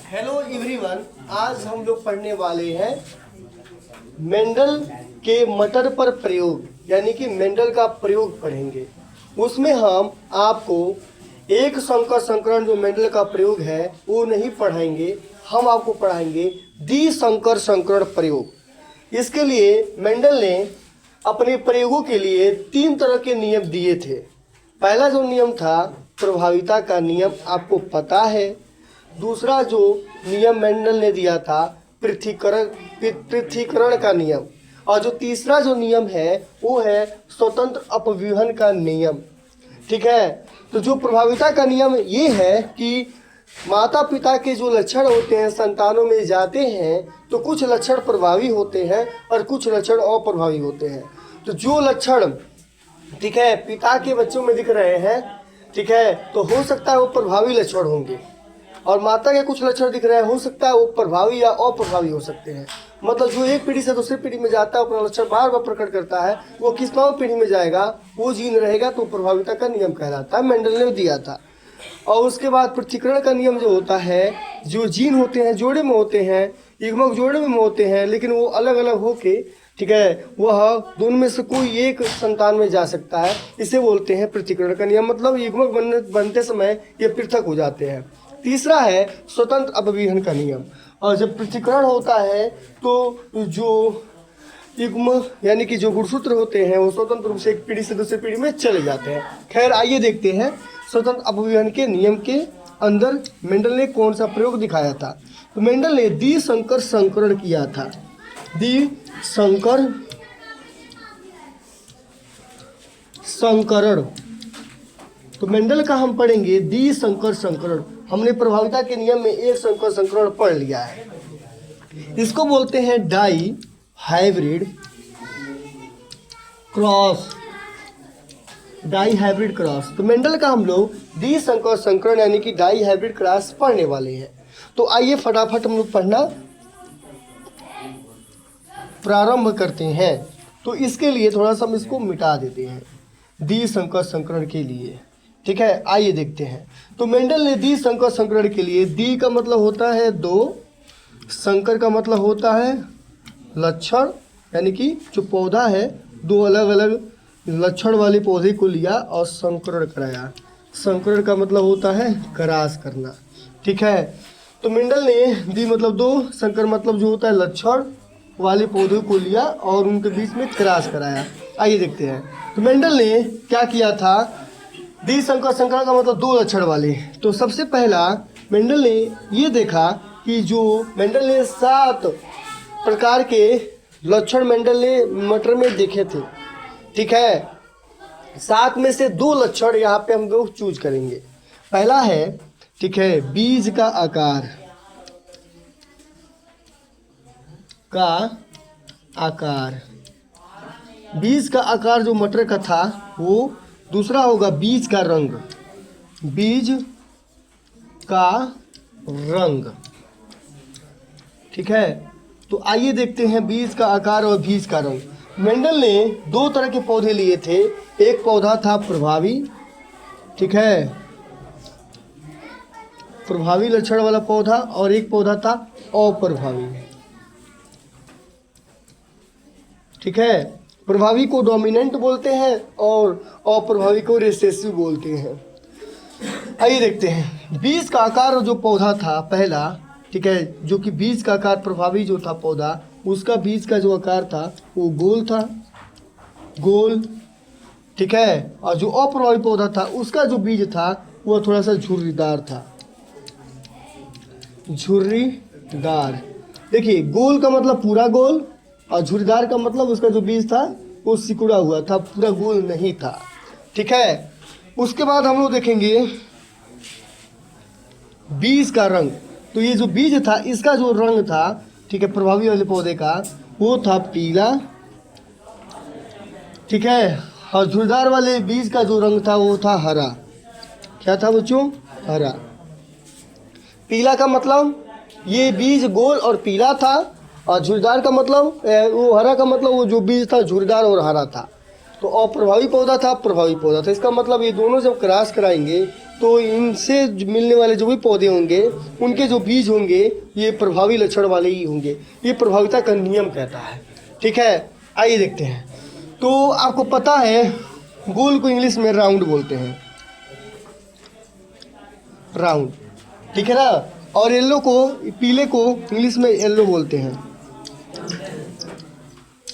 Hello everyone, आज हम लोग पढ़ने वाले हैं मेंडल के मटर पर प्रयोग, यानी कि मेंडल का प्रयोग पढ़ेंगे। उसमें हम आपको एक संकर संकरण जो मेंडल का प्रयोग है वो नहीं पढ़ाएंगे, हम आपको पढ़ाएंगे द्विसंकर संकरण प्रयोग। इसके लिए मेंडल ने अपने प्रयोगों के लिए 3 तरह के नियम दिए थे। पहला जो नियम था प्रभाविता का नियम, आपको पता है। दूसरा जो नियम मेंडल ने दिया था पृथक्करण का नियम, और जो तीसरा जो नियम है वो है स्वतंत्र अपव्यूहन का नियम। ठीक है, तो जो प्रभाविता का नियम ये है कि माता पिता के जो लक्षण होते हैं संतानों में जाते हैं तो कुछ लक्षण प्रभावी होते हैं और कुछ लक्षण अप्रभावी होते हैं। तो जो लक्षण ठीक है पिता के बच्चों में दिख रहे हैं, ठीक है, तो हो सकता है वो प्रभावी लक्षण होंगे, और माता के कुछ लक्षण दिख रहे हैं, हो सकता है वो प्रभावी या अप्रभावी हो सकते हैं। मतलब जो एक पीढ़ी से दूसरी पीढ़ी में जाता है अपना लक्षण बार बार प्रकट करता है, वो किस नौ पीढ़ी में जाएगा वो जीन रहेगा, तो प्रभाविता का नियम कहलाता है, मेंडल ने दिया था। और उसके बाद पृथक्करण का नियम जो होता है, जो जीन होते हैं जोड़े में होते हैं, युग्मक जोड़े में होते हैं, लेकिन वो अलग अलग होके ठीक है वह दोनों में से कोई एक संतान में जा सकता है, इसे बोलते हैं पृथक्करण का नियम। मतलब युग्मक बनते समय ये पृथक हो जाते हैं। तीसरा है स्वतंत्र अपव्यूहन का नियम, और जब पृथक्करण होता है तो जो युग्म यानी कि जो गुणसूत्र होते हैं वो स्वतंत्र रूप से एक पीढ़ी से दूसरी पीढ़ी में चले जाते हैं। खैर आइए देखते हैं स्वतंत्र अपव्यूहन के नियम के अंदर मेंडल ने कौन सा प्रयोग दिखाया था। तो मेंडल ने द्विसंकर संकरण किया था। द्विसंकर संकरण, तो मेंडल का हम पढ़ेंगे द्विसंकर संकरण। हमने प्रभाविता के नियम में एक संकर संकरण पढ़ लिया है, इसको बोलते हैं dihybrid cross. Dihybrid cross, तो मेंडल का हम लोग द्विसंकर संकरण यानी कि डाई हाइब्रिड क्रॉस पढ़ने वाले हैं। तो आइए फटाफट हम लोग पढ़ना प्रारंभ करते हैं। तो इसके लिए थोड़ा सा हम इसको मिटा देते हैं द्विसंकर संकरण के लिए। ठीक है, आइए देखते हैं। तो मेंडल ने द्विसंकर संकरण के लिए, द्वि का मतलब होता है दो, संकर का मतलब होता है लक्षण, यानी कि जो पौधा है दो अलग अलग लक्षण वाले पौधे को लिया और संकरण कराया। संकरण का मतलब होता है क्रॉस करना। ठीक है, तो मेंडल ने द्वि मतलब दो, संकर मतलब जो होता है लक्षण वाले पौधे को लिया और उनके बीच में क्रॉस कराया। आइए देखते हैं। तो मेंडल ने क्या किया था, द्विसंकर संकरण का मतलब दो लक्षण वाले। तो सबसे पहला मेंडल ने ये देखा कि जो मेंडल ने 7 प्रकार के लक्षण मेंडल ने मटर में देखे थे। ठीक है, 7 में से 2 लक्षण यहाँ पे हम लोग चूज करेंगे। पहला है ठीक है बीज का आकार बीज का आकार जो मटर का था वो। दूसरा होगा बीज का रंग, बीज का रंग। ठीक है, तो आइए देखते हैं बीज का आकार और बीज का रंग। मेंडल ने 2 तरह के पौधे लिए थे। एक पौधा था प्रभावी, ठीक है, प्रभावी लक्षण वाला पौधा, और एक पौधा था अप्रभावी। ठीक है, प्रभावी को डोमिनेंट बोलते हैं और अप्रभावी को रिसेसिव बोलते हैं। आइए देखते हैं बीज का आकार जो पौधा था पहला, ठीक है, जो कि बीज का आकार प्रभावी जो था पौधा, उसका बीज का जो आकार था वो गोल था, गोल। ठीक है, और जो अप्रभावी पौधा था उसका जो बीज था वो थोड़ा सा झुर्रीदार था, झुर्रीदार। देखिए गोल का मतलब पूरा गोल, और झुर्रीदार का मतलब उसका जो बीज था वो सिकुड़ा हुआ था, पूरा गोल नहीं था। ठीक है, उसके बाद हम लोग देखेंगे बीज का रंग। तो ये जो बीज था इसका जो रंग था, ठीक है, प्रभावी वाले पौधे का वो था पीला। ठीक है, और झुर्रीदार वाले बीज का जो रंग था वो था हरा। क्या था बच्चों? हरा। पीला का मतलब ये बीज गोल और पीला था, और झुर्रीदार का मतलब वो हरा का मतलब वो जो बीज था झुर्रीदार और हरा था। तो अप्रभावी पौधा था, प्रभावी पौधा था। इसका मतलब ये दोनों जब क्रॉस कराएंगे तो इनसे मिलने वाले जो भी पौधे होंगे उनके जो बीज होंगे ये प्रभावी लक्षण वाले ही होंगे। ये प्रभाविता का नियम कहता है। ठीक है, आइए देखते हैं। तो आपको पता है गोल को इंग्लिश में राउंड बोलते हैं, राउंड, ठीक है ना। और येलो को, पीले को इंग्लिश में येलो बोलते हैं।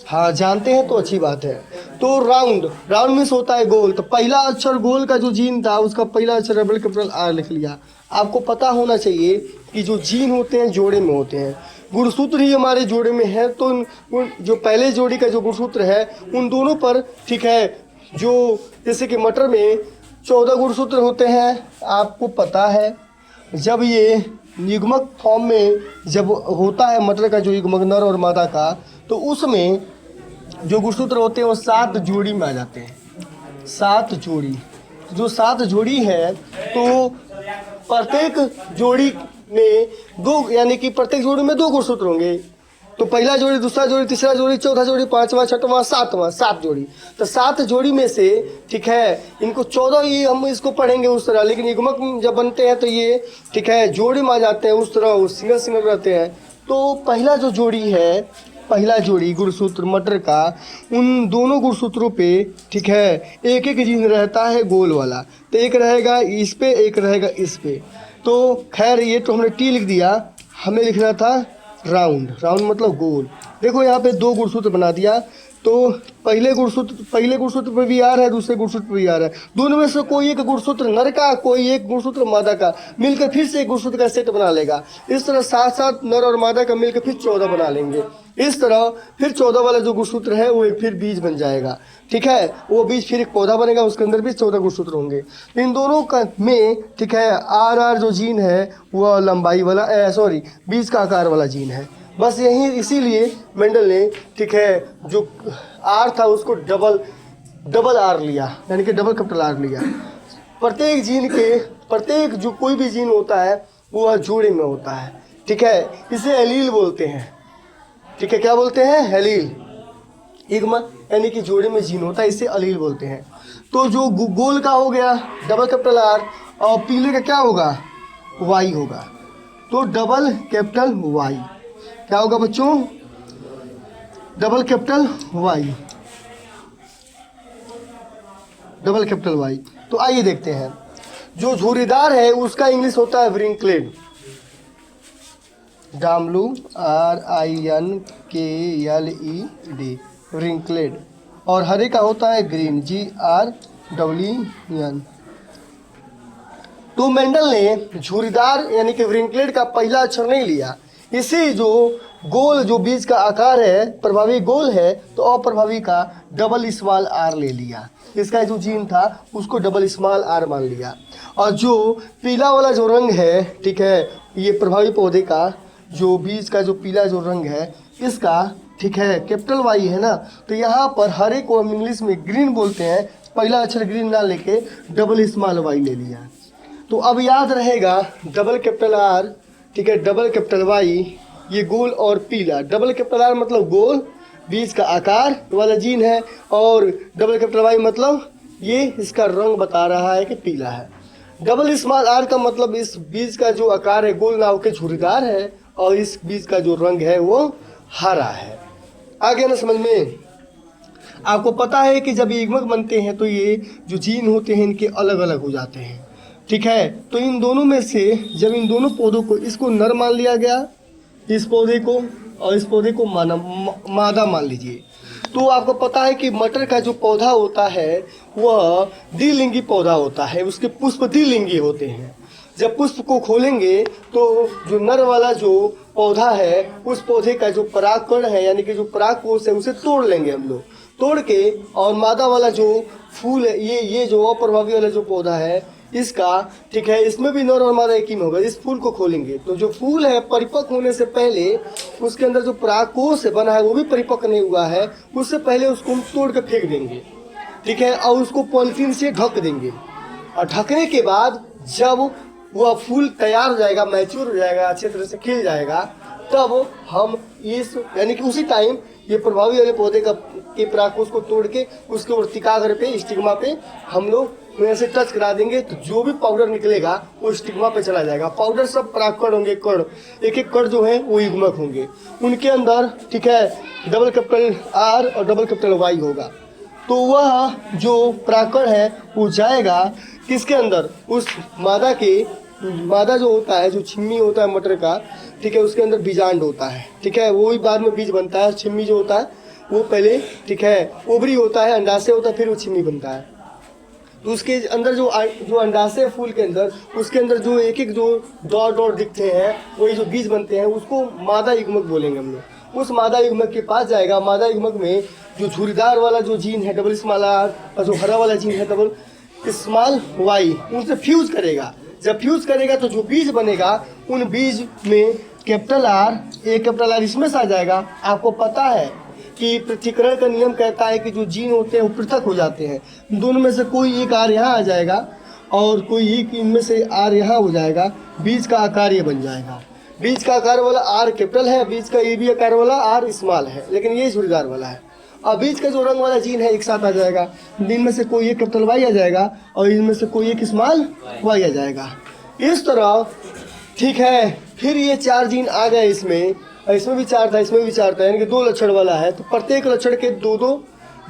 हाँ जानते हैं तो अच्छी बात है। तो राउंड, राउंड में होता है गोल। तो पहला अक्षर गोल का जो जीन था उसका पहला अक्षर डबल कैपिटल आर लिख लिया। आपको पता होना चाहिए कि जो जीन होते हैं जोड़े में होते हैं, गुणसूत्र ही हमारे जोड़े में है। तो जो पहले जोड़ी का जो गुणसूत्र है उन दोनों पर, ठीक है, जो जैसे कि मटर में 14 गुणसूत्र होते हैं, आपको पता है। जब ये युग्मक फॉर्म में जब होता है मटर का जो युग्मक नर और मादा का, तो उसमें जो गुणसूत्र होते हैं वो 7 जोड़ी में आ जाते हैं। 7 जोड़ी, जो 7 जोड़ी है तो प्रत्येक जोड़ी में 2, यानी कि प्रत्येक जोड़ी में 2 गुणसूत्र होंगे। तो पहला जोड़ी, दूसरा जोड़ी, तीसरा जोड़ी, चौथा जोड़ी, पांचवा, छठवां, सातवां, 7 जोड़ी। तो 7 जोड़ी में से, ठीक है, इनको 14 ही हम इसको पढ़ेंगे उस तरह, लेकिन युग्मक जब बनते हैं तो ये, ठीक है, जोड़ी में आ जाते हैं उस तरह, वो सिंगल सिंगल रहते हैं। तो पहला जो जोड़ी है, पहला जोड़ी गुणसूत्र मटर का, उन दोनों गुणसूत्रों पे, ठीक है, एक एक जीन रहता है गोल वाला। तो एक रहेगा इस पे, एक रहेगा इस पे। तो खैर ये तो हमने टी लिख दिया, हमें लिखना था राउंड। राउंड मतलब गोल। देखो यहाँ पे 2 गुणसूत्र बना दिया। तो पहले गुणसूत्र पर भी आर है, दूसरे गुणसूत्र पर भी आर है। दोनों में से कोई एक गुणसूत्र नर का, कोई एक गुणसूत्र मादा का मिलकर फिर से एक गुणसूत्र का सेट बना लेगा। इस तरह 7 नर और मादा का मिलकर फिर 14 बना लेंगे। इस तरह फिर 14 वाला जो गुणसूत्र है वो फिर बीज बन जाएगा। ठीक है, वो बीज फिर एक पौधा बनेगा, उसके अंदर भी 14 गुणसूत्र होंगे। इन दोनों का में, ठीक है, आर जो जीन है वह लंबाई वाला, बीज का आकार वाला जीन है। बस यही, इसीलिए मेंडल ने, ठीक है, जो आर था उसको डबल आर लिया, यानी कि डबल कैपिटल आर लिया। प्रत्येक जीन के, प्रत्येक जो कोई भी जीन होता है वह जोड़े में होता है। ठीक है, इसे एलील बोलते हैं। ठीक है, क्या बोलते हैं? एलील। युग्मक यानी कि जोड़े में जीन होता है, इसे एलील बोलते हैं। तो जो गोल का हो गया डबल कैपिटल आर, और पीले का क्या होगा? वाई होगा। तो डबल कैपिटल वाई क्या होगा बच्चों? Double capital Y, double capital Y. तो आइए देखते हैं, जो झूरीदार है उसका इंग्लिश होता है व्रिंकलेड, WRINKLED, व्रिंकलेड। और हरे का होता है ग्रीन, GRWN। तो मेंडल ने झूरीदार यानी कि व्रिंकलेड का पहला अक्षर नहीं लिया, इसी जो गोल, जो बीज का आकार है प्रभावी गोल है, तो अप्रभावी का डबल स्मॉल आर ले लिया। इसका जो जीन था उसको डबल स्मॉल आर मान लिया। और जो पीला वाला जो रंग है, ठीक है, ये प्रभावी पौधे का जो बीज का जो पीला जो रंग है इसका, ठीक है, कैपिटल वाई है ना। तो यहाँ पर हरे को हम इंग्लिश में ग्रीन बोलते हैं, पहला अक्षर ग्रीन ना लेके डबल स्मॉल वाई ले लिया। तो अब याद रहेगा डबल कैपिटल आर, ठीक है, डबल कैपिटल वाई, ये गोल और पीला। डबल कैपिटल आर मतलब गोल, बीज का आकार वाला जीन है, और डबल कैपिटल वाई मतलब ये इसका रंग बता रहा है कि पीला है। डबल स्मॉल आर का मतलब इस बीज का जो आकार है गोल ना होकर झुर्रीदार है, और इस बीज का जो रंग है वो हरा है। आ गया ना समझ में? आपको पता है कि जब युग्मक बनते हैं तो ये जो जीन होते हैं इनके अलग अलग हो जाते हैं। ठीक है, तो इन दोनों में से जब इन दोनों पौधों को, इसको नर मान लिया गया, इस पौधे को, और इस पौधे को मादा मान लीजिए। तो आपको पता है कि मटर का जो पौधा होता है वह द्विलिंगी पौधा होता है, उसके पुष्प द्विलिंगी होते हैं। जब पुष्प को खोलेंगे तो जो नर वाला जो पौधा है उस पौधे का जो परागकण है, यानी कि जो परागकोश है, उसे तोड़ लेंगे हम लोग, तोड़ के, और मादा वाला जो फूल है, ये जो अप्रभावी वाला जो पौधा है इसका, ठीक है, इसमें भी नर और मादा एक ही में होगा। इस फूल को खोलेंगे तो जो फूल है परिपक्व होने से पहले उसके अंदर जो परागकोश बना है वो भी परिपक्व नहीं हुआ है, उससे पहले उसको हम तोड़ के फेंक देंगे। ठीक है, और उसको पॉलीथीन से ढक देंगे, और ढकने के बाद जब वह फूल तैयार हो जाएगा, मैच्योर हो जाएगा, अच्छे तरह से खिल जाएगा, तब हम इस, यानी कि उसी टाइम ये प्रभावी वाले पौधे का के परागकोश को तोड़ के उसके वर्तिकाग्र पे, स्टिग्मा पे हम लोग में ऐसे टच करा देंगे तो जो भी पाउडर निकलेगा वो स्टिग्मा पे चला जाएगा। पाउडर सब परागकण होंगे, कण, एक एक कण जो है वो युग्मक होंगे, उनके अंदर ठीक है डबल कैपिटल आर और डबल कैपिटल वाई होगा। तो वह जो परागकण है वो जाएगा किसके अंदर, उस मादा के, मादा जो होता है, जो छिम्मी होता है मटर का, ठीक है, उसके अंदर बीजांड होता है, ठीक है, वो ही बाद में बीज बनता है। छिम्मी जो होता है वो पहले ठीक है ओवरी होता है, अंडाशय होता है, फिर वो छिम्मी बनता है। तो उसके अंदर जो अंडाशय फूल के अंदर, उसके अंदर जो एक एक जो डॉट डॉट दिखते हैं, वही जो बीज बनते हैं, उसको मादा युग्मक बोलेंगे हम लोग। उस मादा युग्मक के पास जाएगा। मादा युग्मक में जो झुर्रीदार वाला जो जीन है डबल स्मॉल आर, और जो हरा वाला जीन है डबल स्मॉल वाई, उनसे फ्यूज करेगा। जब फ्यूज करेगा तो जो बीज बनेगा, उन बीज में कैपिटल आर, एक कैपिटल आर इसमें से आ जाएगा। आपको पता है कि पृथक्करण का नियम कहता है कि जो जीन होते हैं वो पृथक हो जाते हैं। दोनों में से कोई एक आर यहाँ आ जाएगा और कोई एक इनमें से आर यहाँ हो जाएगा, बीज का आकार ये बन जाएगा। बीज का आकार वाला आर कैपिटल है, बीज का ये भी आकार वाला आर स्मॉल है, लेकिन ये झुर्रीदार वाला है। अब बीज का जो रंग वाला जीन है एक साथ आ जाएगा, इनमें से कोई एक कैपिटल वाई आ जाएगा और इनमें से कोई एक स्मॉल वाई आ जाएगा। इस तरह ठीक है। फिर ये 4 जीन आ गए इसमें, इसमें भी 4 था, इसमें भी 4 था, यानी कि 2 लक्षण वाला है। तो प्रत्येक लक्षण के 2-2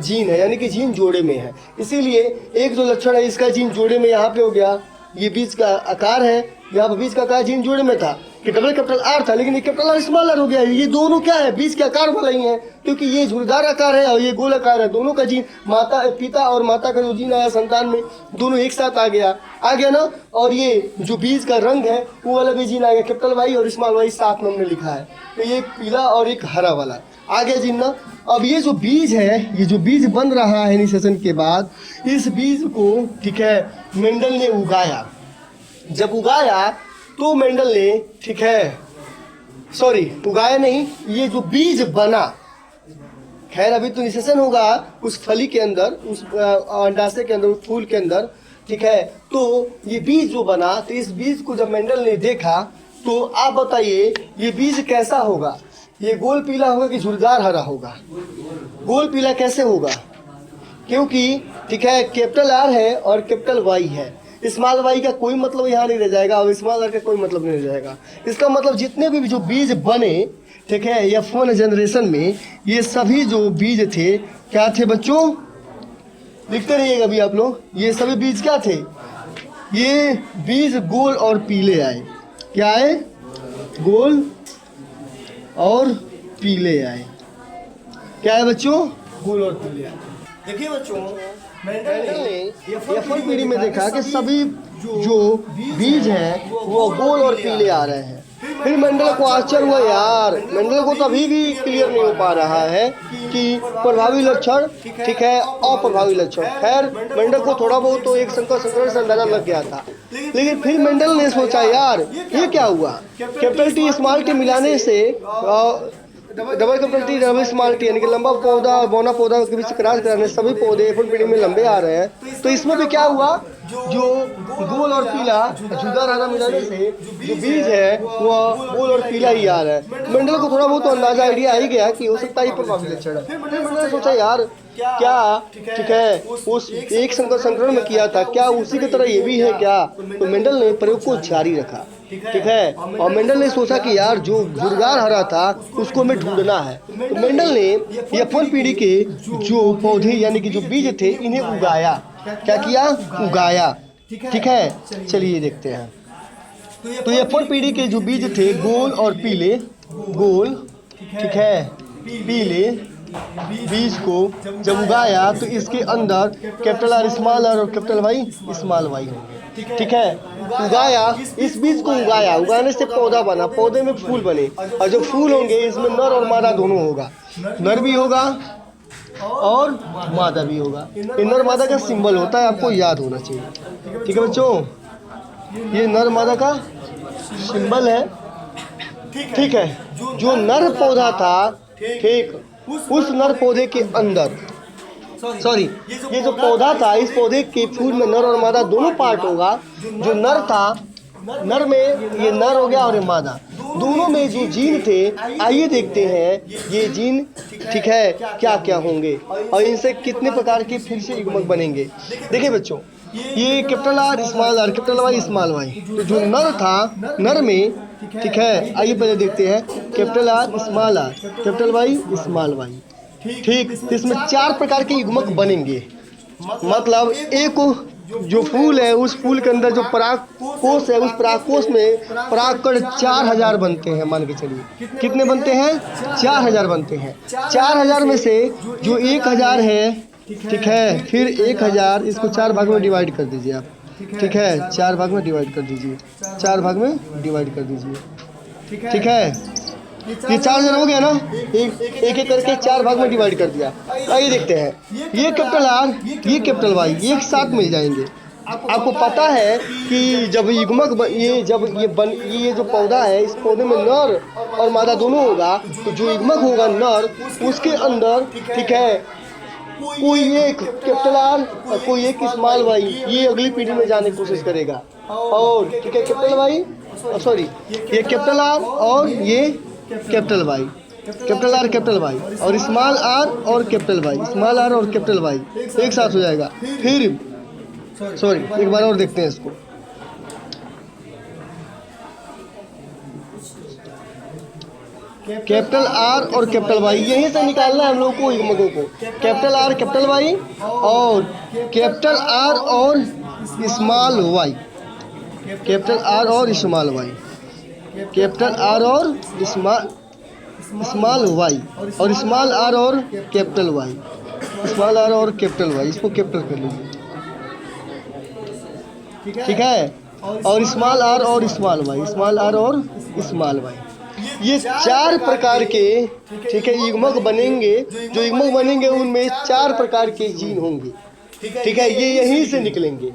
जीन है, यानी कि जीन जोड़े में है। इसीलिए एक जो लक्षण है इसका जीन जोड़े में यहाँ पे हो गया, ये बीज का आकार है, यहाँ पर बीज का आकार जीन जोड़े में था कि डबल कैपिटल आर था, लेकिन ये कैपिटल आर स्मॉल आर हो गया। ये दोनों क्या है, बीज के आकार वाला ही है, क्योंकि ये झुर्रीदार आकार है और ये गोल आकार है। दोनों का जीन, माता पिता और माता का जो जीन आया संतान में, दोनों एक साथ आ गया ना। और ये जो बीज का रंग है वो वाला भी जीन आ गया, कैपिटल वाई और स्मॉल वाई साथ में हमने लिखा है। तो ये पीला और एक हरा वाला आ गया जीन ना। अब ये जो बीज है, ये जो बीज बन रहा है इनिशिएशन के बाद, इस बीज को ठीक है मेंडल ने उगाया। जब उगाया तो मेंडल ने ठीक है, सॉरी उगाया नहीं, ये जो बीज बना, खैर अभी तो निषेचन होगा उस फली के अंदर, उस अंडाशय के अंदर, उस फूल के अंदर, ठीक है। तो ये बीज जो बना, तो इस बीज को जब मेंडल ने देखा तो आप बताइए ये बीज कैसा होगा, ये गोल पीला होगा कि झुर्रीदार हरा होगा? गोल पीला कैसे होगा? क्योंकि ठीक है कैपिटल आर है और कैपिटल वाई है, स्मॉल वाई का कोई मतलब यहाँ नहीं रह जाएगा और स्मॉल आर का कोई मतलब नहीं रह जाएगा। इसका मतलब जितने भी जो बीज बने ठीक है F1 जनरेशन में, ये सभी जो बीज थे क्या थे बच्चों, लिखते रहिएगा अभी आप लोग, ये सभी बीज क्या थे, ये बीज गोल और पीले आए। क्या आए? गोल और पीले आए। क्या है बच्चों? गोल और पीले आए। देखिए बच्चों, मेंडल ने F1 पीढ़ी में देखा कि सभी जो बीज हैं वो गोल और पीले आ रहे हैं। फिर मेंडल को आश्चर्य हुआ, यार मेंडल को तो अभी भी क्लियर नहीं हो पा रहा है कि प्रभावी लक्षण ठीक है अप्रभावी लक्षण। खैर मेंडल को थोड़ा बहुत तो एक संकरण से अंदाजा लग गया था, लेकिन फिर मेंडल ने सोचा यार ये क्या हुआ, कैपिटल टी स्मॉल टी मिलाने से double capital T double small T यानी कि लंबा पौधा और बौना पौधा के बीच क्रॉस कराने सभी पौधे F1 पीढ़ी में लंबे आ रहे हैं। तो इसमें भी क्या हुआ, जो गोल और पीला झुर्रीदार हरा मिलाने से जो बीज है वो गोल और पीला ही आ रहा है। मेंडल को थोड़ा बहुत तो अंदाजा आइडिया आ ही गया कि हो सकता है प्रभावी लक्षण है। फिर मेंडल ने सोचा यार क्या ठीक है उस एक संकरण में किया था, क्या उसी की तरह ये भी है क्या? तो मेंडल ने प्रयोग को जारी रखा, ठीक है, और मेंडल ने सोचा कि यार जो झुर्रीदार हरा था उसको हमें ढूंढना है। तो मेंडल ने F1 पीढ़ी के जो पौधे यानी कि जो बीज थे इन्हें उगाया। क्या किया? उगाया। ठीक है, चलिए देखते हैं। तो F1 पीढ़ी के जो बीज थे गोल और पीले, गोल ठीक है पीले बीज को जब उगाया तो इसके अंदर कैपिटल आर स्मॉल आर और कैपिटल वाई स्मॉल वाई होंगे। ठीक है, उगाया, इस बीज को उगाया, उगाने से पौधा बना, पौधे में फूल बने, और जो फूल होंगे इसमें नर और मादा दोनों होगा, नर भी होगा और मादा भी होगा। ये नर मादा का सिंबल होता है, आपको याद होना चाहिए। ठीक है बच्चों, ये नर मादा का सिंबल है। ठीक है, जो नर पौधा था ठीक उस नर पौधे के अंदर सॉरी ये जो पौधा था इस पौधे के फूल में नर और मादा दोनों पार्ट होगा। जो नर था, नर में ये नर हो गया और ये मादा, दोनों में जो जीन थे आइए देखते हैं ये जीन ठीक है क्या क्या होंगे और इनसे कितने प्रकार के फिर से युग्मक बनेंगे। देखिए बच्चों, ये capital R small R, capital Y small Y. तो जो नर था, नर में, ठीक है, आइए पहले देखते हैं capital R small R, capital Y small Y. ठीक, तो इसमें 4 प्रकार के युग्मक बनेंगे। मतलब एक जो फूल है, उस फूल के अंदर जो परागकोश है, उस परागकोश में परागकण 4000 बनते हैं। मान के चलिए कितने बनते हैं? 4000 बनते हैं। 4000 में से जो 1000 है, ठीक है, फिर 1000 इसको 4 भाग में डिवाइड कर दीजिए आप, ठीक है, 4 भाग में डिवाइड कर दीजिए, 4 भाग में डिवाइड कर दीजिए, ठीक है। ये 4000 हो गया ना, एक एक करके 4 भाग में डिवाइड कर दिया। आइए देखते हैं, ये कैपिटल आर, ये कैपिटल वाई एक साथ मिल जाएंगे। आपको पता है कि जब युग्मक ये जो पौधा है, इस पौधे में नर और मादा दोनों होगा, तो जो युग्मक होगा नर, उसके अंदर, ठीक है, कोई एक कैपिटल आर और कोई एक स्मॉल वाई, ये अगली पीढ़ी में जाने की कोशिश करेगा। और ठीक है, कैपिटल वाई, सॉरी, ये कैपिटल आर और ये capital Y, capital R capital Y, और स्मॉल आर और कैपिटल वाई, स्मॉल आर और कैपिटल वाई एक साथ हो जाएगा। फिर सॉरी, एक बार और देखते हैं इसको। कैपिटल आर और कैपिटल वाई, यहीं से निकालना है हम लोग को युग्मकों को। कैपिटल आर कैपिटल वाई और कैपिटल आर और स्मॉल वाई, कैपिटल आर और स्मॉल वाई, कैपिटल आर और स्मॉल वाई, और स्मॉल आर और कैपिटल वाई, स्मॉल आर और कैपिटल वाई, इसको कैपिटल कर लीजिए, ठीक है। और स्मॉल आर और स्मॉल वाई, स्मॉल आर और स्मॉल वाई, ये 4 प्रकार के, ठीक है, युग्मक बनेंगे। जो युग्मक बनेंगे उनमें 4 प्रकार के जीन होंगे, ठीक है, ये यहीं से निकलेंगे,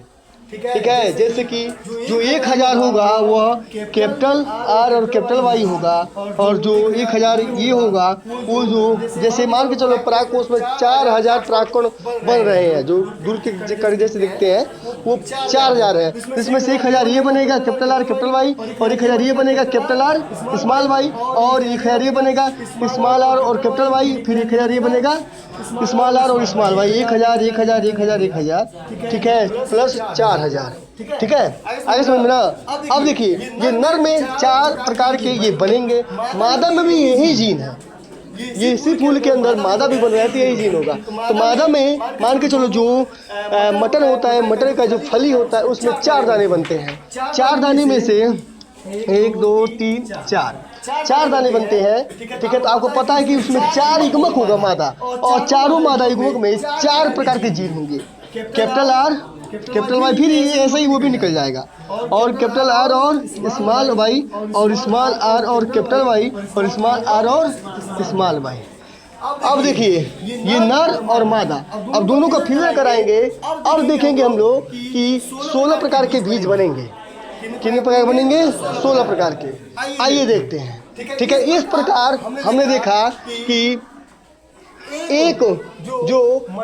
ठीक है। जैसे कि जो 1000 होगा वह कैपिटल आर और कैपिटल वाई होगा, और जो 1000 ये होगा वो जो, जैसे मान के चलो परागकोश में 4000 परागकण बन रहे हैं, जो दूर के कण जैसे दिखते हैं, वो 4000 है। इसमें से 1000 ये बनेगा कैपिटल आर कैपिटल वाई, और 1000 ये बनेगा कैपिटल आर स्मॉल वाई, और 1000 ये बनेगा स्मॉल आर और कैपिटल वाई, फिर 1000 ये बनेगा स्मॉल आर और स्मॉल वाई। 1000 1000 1000 1000, ठीक है, प्लस 4000, ठीक है। आगे समझ में ना। अब देखिए, ये नर में 4 प्रकार के ये बनेंगे, मादा में भी यही जीन है, ये इसी फूल के अंदर मादा भी बन रहा है, तो यही जीन होगा। तो मादा में मान के चलो जो मटर होता है, मटर का जो फली होता है, उसमें 4 दाने बनते हैं। 4 दाने में से 1 2 3 4 दाने बनते हैं, ठीक है। तो आपको पता है कि उसमें 4 युग्मक होगा मादा, और चारों मादा युग्मक में 4 प्रकार के जीन होंगे। कैपिटल आर कैपिटल वाई, फिर ऐसे ही वो भी निकल जाएगा, और कैपिटल आर और स्मॉल वाई, और स्मॉल आर और कैपिटल वाई, और स्मॉल आर और स्मॉल वाई। अब देखिए, ये नर और मादा, अब दोनों का फ्यूजन कराएंगे। अब देखेंगे हम लोग कि 16 प्रकार के बीज बनेंगे। कितने प्रकार बनेंगे? 16 प्रकार के। आइए देखते हैं, ठीक है। इस प्रकार हमने देखा कि एक जो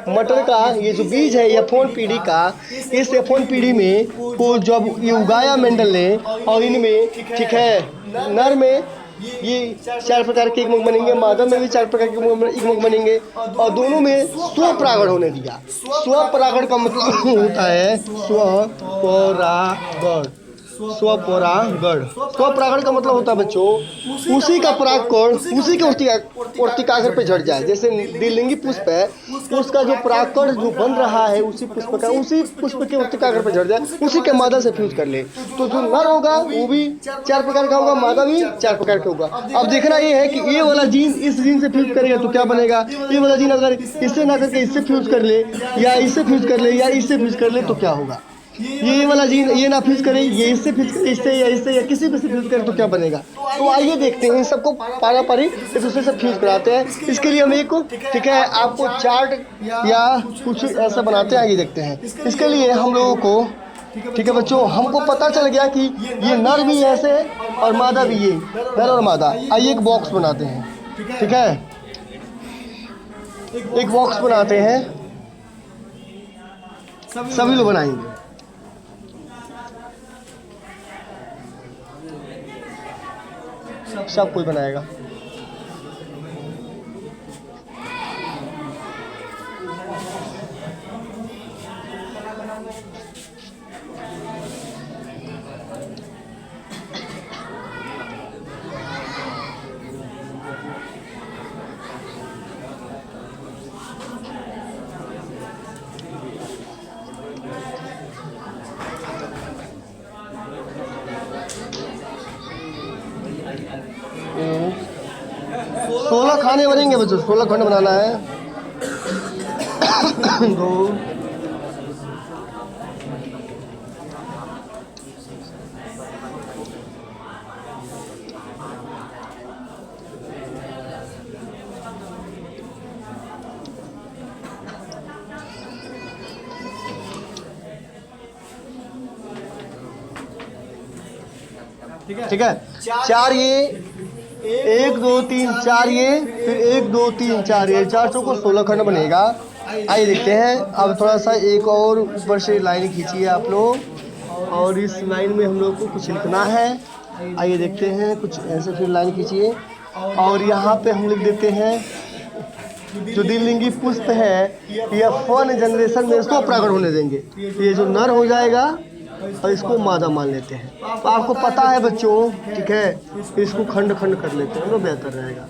मटर का ये जो बीज है F1 पीढ़ी का, इस F1 पीढ़ी में को जब ये उगाया मेंडल ने, और इनमें, ठीक है, नर में ये 4 प्रकार के युग्मक बनेंगे, मादा में भी 4 प्रकार के युग्मक बनेंगे, और दोनों में स्वपरागण होने दिया। स्वपरागण का मतलब होता है स्वपरागण। स्वपरागण, स्वपरागण का मतलब होता है बच्चों, उसी का परागकण उसी के उर्तिकाग्र पे झड़ जाए। जैसे द्विलिंगी पुष्प है, उसका जो परागकण जो बन रहा है उसी पुष्प का, उसी पुष्प के उर्तिकाग्र पे झड़ जाए, उसी के मादा से फ्यूज कर ले। तो जो नर होगा वो भी 4 प्रकार का होगा, मादा भी 4 प्रकार का होगा। अब देखना ये है कि ये वाला जीन इस जीन से फ्यूज करेगा तो क्या बनेगा, ये वाला जीन अगर इससे ना करके इससे फ्यूज कर ले, या इससे फ्यूज कर ले, या इससे फ्यूज कर ले, तो क्या होगा। ये वाला जीन ये ना फ्यूज करे, ये इससे फ्यूज करे, इससे या किसी भी से फ्यूज करे, तो क्या बनेगा। तो आइए देखते हैं, इन सबको पारंपरिक एक दूसरे से फ्यूज कराते हैं। इसके लिए हम एक, ठीक है, आपको चार्ट या कुछ ऐसा बनाते हैं, आइए देखते हैं। इसके लिए हम लोगों को, ठीक है बच्चों, हमको पता चल गया कि ये नर भी ऐसे है और मादा भी, ये नर और मादा। आइए एक बॉक्स बनाते हैं, ठीक है, एक बॉक्स बनाते हैं, सभी लोग बनाएंगे। सब कोई बनाएगा। 16 खाने बनेंगे बच्चों, 16 खंड बनाना है। 2 ठीक है, 4 ये, 1 2 3 4 ये, फिर 1 2 3 4 ये, 4 चौको 16 खंड बनेगा। आइए देखते हैं। अब थोड़ा सा एक और ऊपर से लाइन खींचिए आप लोग, और इस लाइन में हम लोग को कुछ लिखना है। आइए देखते हैं, कुछ ऐसे फिर लाइन खींचिए, और यहाँ पे हम लिख देते हैं जो द्विलिंगी पुष्प है यह फन जनरेशन में इसको प्रकट होने देंगे। ये जो नर हो जाएगा और इसको मादा मान लेते हैं। तो आपको पता है बच्चों, ठीक है, इसको खंड खंड कर लेते हैं तो बेहतर रहेगा।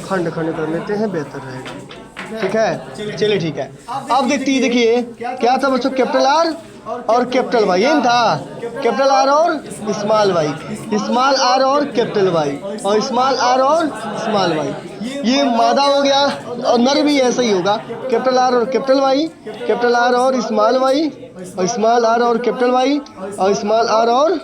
खंड खंड कर लेते हैं, बेहतर रहेगा। ठीक है, चलिए ठीक है। अब देखिए क्या था बच्चों, कैपिटल आर और कैपिटल वाई, ये था कैपिटल आर और स्मॉल वाई, स्मॉल आर और कैपिटल वाई, और स्मॉल आर और स्मॉल वाई। ये मादा हो गया, और नर भी ऐसा ही होगा, कैपिटल आर और कैपिटल वाई, कैपिटल आर और स्मॉल वाई, और स्मॉल आर और कैपिटल वाई, और स्मॉल आर और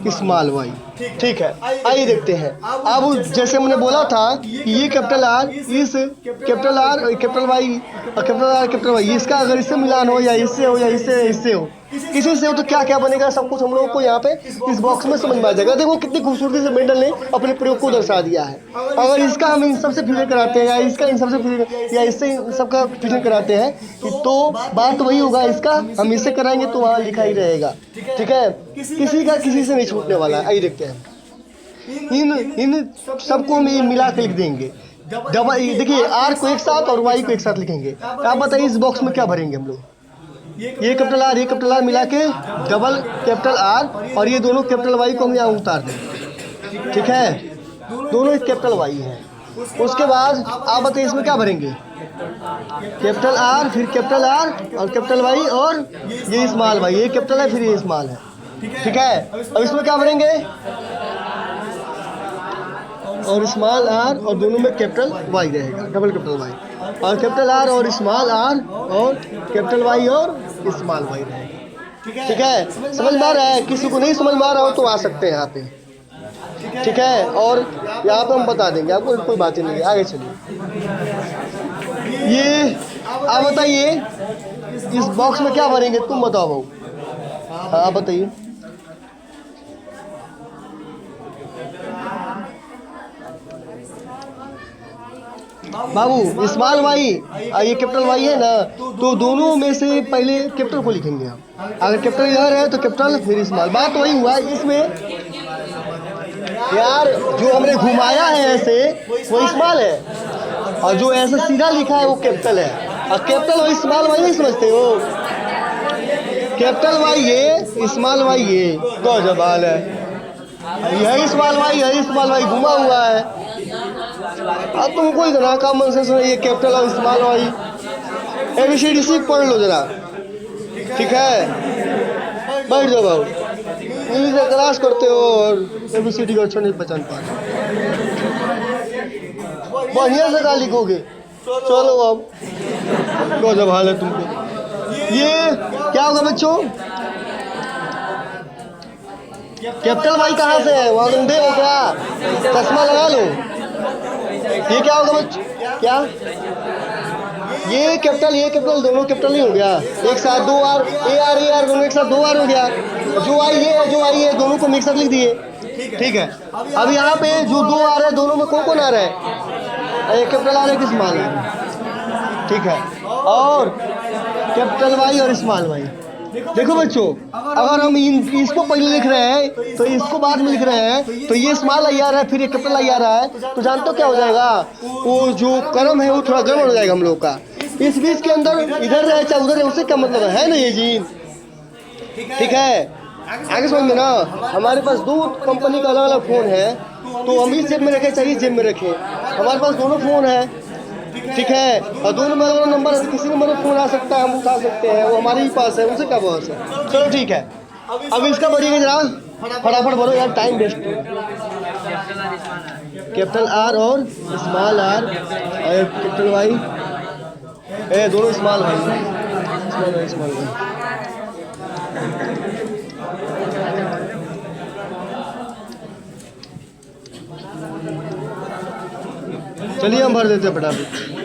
स्मॉल वाई। ठीक है, आइए देखते हैं। अब जैसे मैंने बोला था कि ये कैपिटल आर, इस कैपिटल आर और कैपिटल वाई और कैपिटल आर कैपिटल वाई, इसका अगर इससे मिलान हो या इससे हो या इससे हो, किसी से हो, तो क्या क्या बनेगा सब कुछ हम लोगों को यहाँ पे इस बॉक्स में समझ में आ जाएगा। देखो कितनी खूबसूरती से मेंडल ने अपने प्रयोग को दर्शा दिया है। अगर इसका हम इन सबसे फिगर कराते हैं, या इसका इन सबसे फिगर, या इससे इन सबका फिगर कराते हैं, तो बात वही होगा। इसका हम इससे कराएंगे तो वहाँ लिखा ही रहेगा। ठीक है, किसी का किसी से नहीं छूटने वाला है। आइए देखते हैं, इन सबको हम मिला के लिख देंगे। डबल, देखिए आर को एक साथ और वाई को एक साथ लिखेंगे। आप बताइए इस बॉक्स में क्या भरेंगे हम लोग? ये कैपिटल आर मिला के डबल कैपिटल आर, और ये दोनों कैपिटल वाई को हम यहाँ उतार देंगे। ठीक है, दोनों एक कैपिटल वाई हैं। उसके बाद आप बताइए इसमें क्या भरेंगे? कैपिटल आर, फिर कैपिटल आर और कैपिटल वाई, और ये स्मॉल वाई, ये कैपिटल है फिर ये स्मॉल है। ठीक है, अब इसमें क्या भरेंगे? और स्मॉल आर, और दोनों में कैपिटल वाई रहेगा, डबल कैपिटल वाई, और कैपिटल आर और स्मॉल आर और कैपिटल वाई और स्मॉल वाई रहेगा। ठीक है, समझ में आ रहा है? किसी को नहीं समझ में आ रहा हो तो आ सकते हैं यहाँ पे। ठीक है, और यहाँ पे हम बता देंगे आपको, कोई बात ही नहीं है। आगे चलिए, ये आप बताइए इस बॉक्स में क्या भरेंगे? तुम बताओ बाबू। हाँ आप बताइए। बाबू स्मॉल वाई, ये कैपिटल वाई है ना, तो दोनों में से पहले कैपिटल को लिखेंगे हम। अगर कैपिटल इधर है तो कैपिटल फिर स्मॉल। बात वही हुआ इसमें यार, जो हमने घुमाया है ऐसे वो स्मॉल है, और जो ऐसा सीधा लिखा है वो कैपिटल है। और कैपिटल और स्मॉल वाई नहीं समझते हो? कैपिटल वाई ये, स्मॉल वाई ये, गजब हाल है। यही स्मॉल वाई, यही स्मॉल वाई घुमा हुआ है। अब तुमको इतना कॉमन सेंस है, ये कैपिटल और स्मॉल वाई ABCD सीख पढ़ लो जरा। ठीक है, बैठ जाओ बाबू। इंग्लिश में क्लास करते हो और ABCD को अच्छा नहीं पहचान पाते, बढ़िया से क्या लिखोगे? चलो अब गजब हाल है तुमको। ये क्या होगा बच्चों? कैपिटल वाई कहाँ से है? वहाँ तुम देखो क्या, चश्मा लगा लो। ये क्या होगा बच्चों? क्या ये कैपिटल दोनों कैपिटल नहीं हो गया? एक साथ दो आर, ए आर दोनों एक साथ दो आर हो गया। जो आई ये है, जो आई है, दोनों को मिक्स साथ लिख दिए। ठीक है, अब यहाँ पे जो दो आर है, दोनों में कौन आ रहा है? एक कैपिटल आर है, किस स्मॉल है। ठीक है, और कैपिटल वाई और स्मॉल वाई। देखो बच्चों, अगर हम इसको पहले लिख रहे हैं तो इसको बाद में लिख रहे हैं, तो ये स्मॉल आई आ रहा है, फिर ये कैपिटल आई आ रहा है, तो जानते हो क्या हो जाएगा? वो जो क्रम है वो थोड़ा गड़बड़ हो जाएगा हम लोग का। इस बीच के अंदर इधर रहे चाहे उधर रहे, उससे क्या मतलब है ना ये जी। ठीक है, आगे समझ में ना। हमारे पास दो कंपनी का अलग अलग फ़ोन है, तो हम इस जेब में रखें चाहे इस जेब में रखें, हमारे पास दोनों फ़ोन है। ठीक है, और दोनों में अलग नंबर, किसी नंबर पर फ़ोन आ सकता है, हम उठा सकते हैं, वो हमारे ही पास है, उनसे क्या बहस है। चलो ठीक है, अब इसका भरिएगा जरा, फटाफट भरो यार, टाइम वेस्ट। कैपिटल आर और स्मॉल आर और कैपिटल वाई, ए दोनों स्मॉल भाई, स्मॉल वाई स्मॉल वाई। चलिए हम भर देते हैं फटाफट।